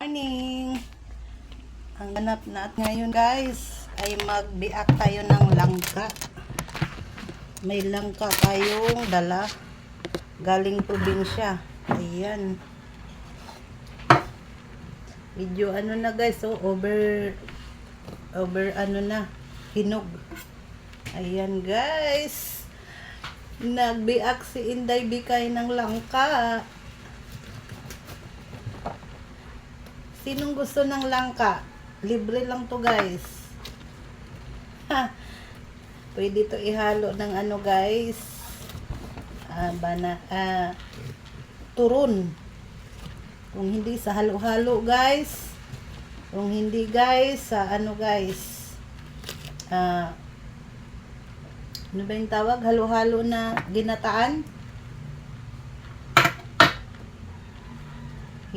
Morning! Ang ganap natin ngayon guys ay magbiak tayo ng langka. May langka tayong dala galing probinsya. Ayan. Medyo ano na guys, over ano na, hinog. Ayan guys. Nagbiak si Inday Bikay ng langka. Sinong gusto ng langka? Libre lang to guys. Pwede to ihalo ng ano guys. Turon. Kung hindi sa halo-halo guys. Kung hindi guys, sa ano guys. Ano ba yung tawag? Halo-halo na ginataan.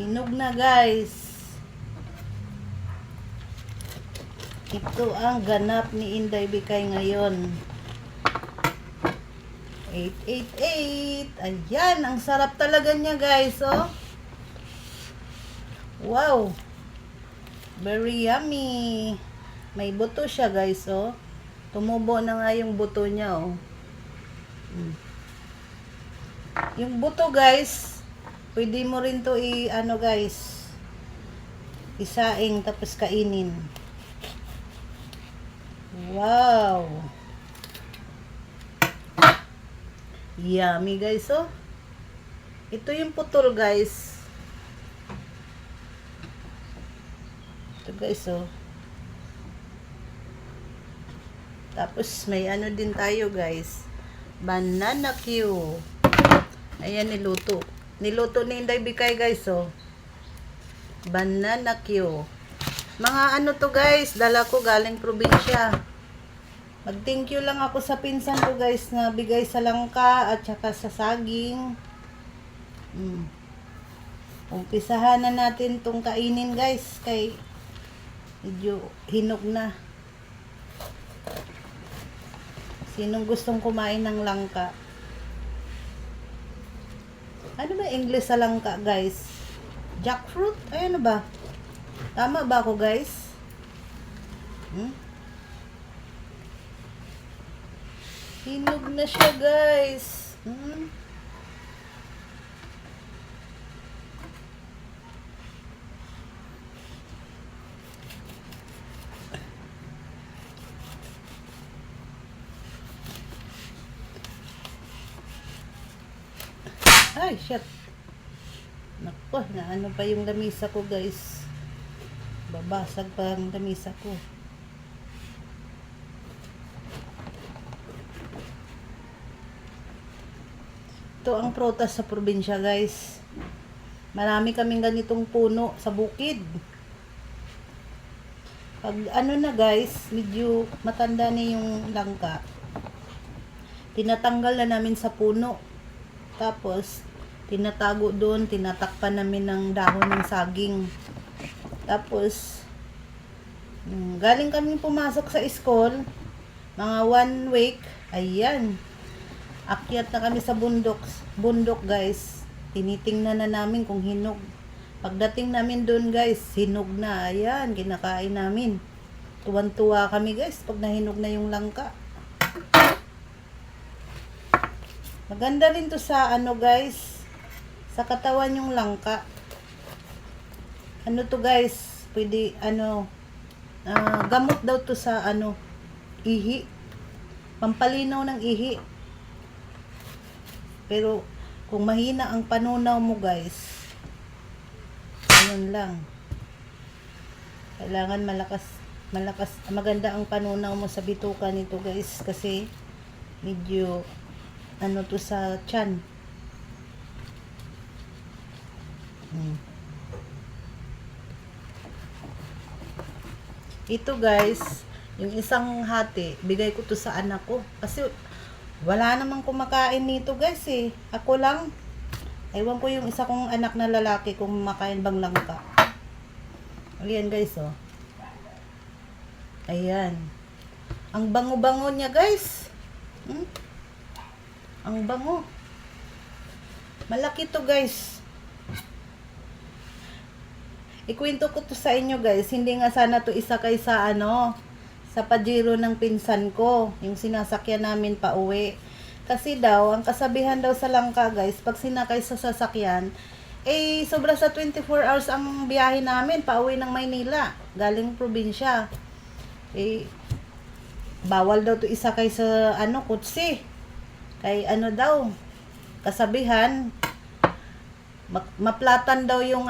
Hinog na guys. Ito ang ganap ni Inday Bikay ngayon. 888. Ayan, ang sarap talaga niya guys, oh. Wow. Very yummy. May buto siya guys, oh. Tumubo na nga yung buto niya, oh. Yung buto guys, pwede mo rin to ano guys, isaing tapos kainin. Wow. Yummy guys, oh. Ito yung putol guys. Ito guys, oh. Tapos may ano din tayo guys. Banana Q. Ayan, niluto. Niluto ni Inday Bikay guys, oh. Banana Q. Mga ano to guys, dala ko galing probinsya. Mag-thank you lang ako sa pinsan ko guys na bigay sa langka at saka sa saging. Umpisahan na natin tong kainin guys kay medyo hinog na. Sinong gustong kumain ng langka? Ano ba English sa langka guys? Jackfruit? Ay ano ba? Tama ba ako guys? Hinog na siya guys. Ay shit. Nako, na ano pa yung lamisa ko guys. Babasag pa ang lamisa ko. Ito ang prutas sa probinsya guys. Marami kaming ganitong puno sa bukid. Pag ano na guys, medyo matanda na yung langka, tinatanggal na namin sa puno. Tapos tinatago doon, tinatakpan namin ng dahon ng saging. Tapos galing kami pumasok sa school, mga 1 week, ayan, akyat na kami sa bundok guys. Tinitingnan na namin kung hinog. Pagdating namin doon guys, hinog na. Ayan, kinakain namin. Tuwan-tuwa kami guys pag nahinog na yung langka. Maganda rin to sa ano guys, sa katawan yung langka. Ano to guys, pwede ano, gamot daw to sa ano, ihi. Pampalinaw ng ihi. Pero kung mahina ang panunaw mo guys, ayun lang. Kailangan malakas, maganda ang panunaw mo sa bituka nito guys, kasi medyo ano to sa tiyan. Ito guys, yung isang hati, bigay ko to sa anak ko. Kasi wala namang kumakain nito guys eh. Ako lang. Ewan ko yung isa kong anak na lalaki kung makain bang langka. Ayan guys, oh. Ayan. Ang bango-bango niya guys. Ang bango. Malaki to guys. Ikwento ko to sa inyo guys, hindi nga sana to isa kay sa sa Pajero ng pinsan ko, yung sinasakyan namin pa uwi. Kasi daw, ang kasabihan daw sa Langka guys, pag sinakay sa sasakyan, sobra sa 24 hours ang biyahe namin pa uwi ng Maynila, galing probinsya. Bawal daw to isakay sa kutsi. Kay daw, kasabihan, maplatan daw yung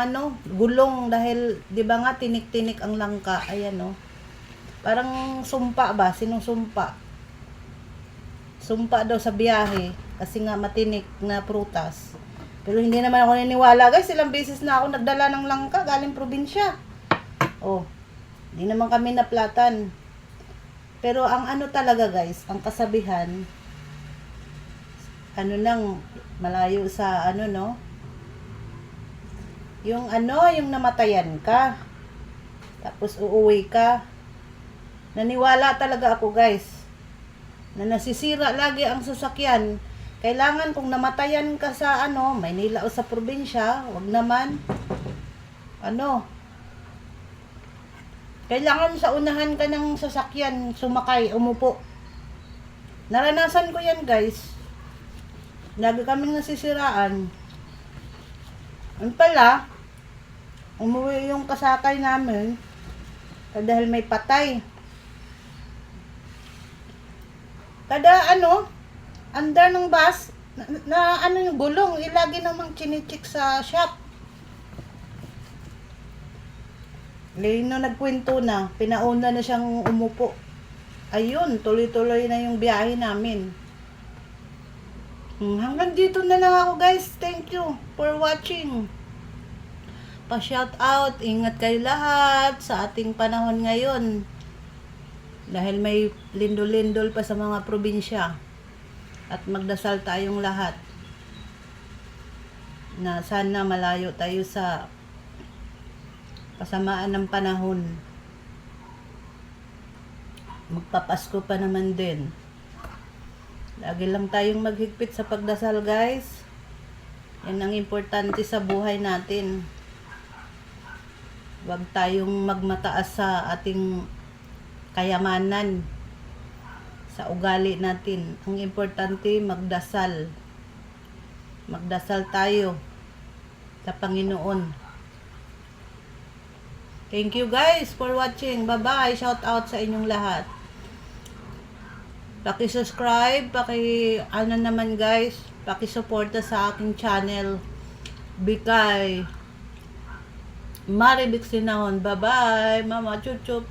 gulong dahil 'di ba nga tinik-tinik ang langka. Ayan parang sumpa ba, sinusumpa, sumpa daw sa biyahe kasi nga matinik na prutas. Pero hindi naman ako naniniwala guys, ilang beses na ako nagdala ng langka galing probinsya. Hindi naman kami naplatan. Pero ang talaga guys, ang kasabihan, nang malayo sa yung yung namatayan ka, tapos uuwi ka. Naniwala talaga ako guys, na nasisira lagi ang sasakyan. Kailangan kung namatayan ka sa Maynila o sa probinsya, wag naman, kailangan sa unahan ka ng sasakyan, sumakay, umupo. Naranasan ko yan guys. Lagi kaming nasisiraan. Ang pala, umuwi yung kasakay namin dahil may patay. Kada andar ng bus, na yung gulong, ilagi namang chinichik sa shop. Ngayon nagkwento na, pinauna na siyang umupo. Ayun, tuloy-tuloy na yung biyahe namin. Hanggang dito na lang ako guys. Thank you for watching. Pa-shout out, ingat kayo lahat sa ating panahon ngayon. Dahil may lindol-lindol pa sa mga probinsya. At magdasal tayong lahat na sana malayo tayo sa kasamaan ng panahon. Magpapasko pa naman din. Lagi lang tayong maghigpit sa pagdasal guys. Yan ang importante sa buhay natin. Huwag tayong magmataas sa ating kayamanan, sa ugali natin. Ang importante magdasal. Magdasal tayo sa Panginoon. Thank you guys for watching. Bye-bye. Shout out sa inyong lahat. Paki-subscribe, naman guys, paki-suporta sa aking channel. Bikay Maribik Sinahon. Bye-bye, Mama Chuchup.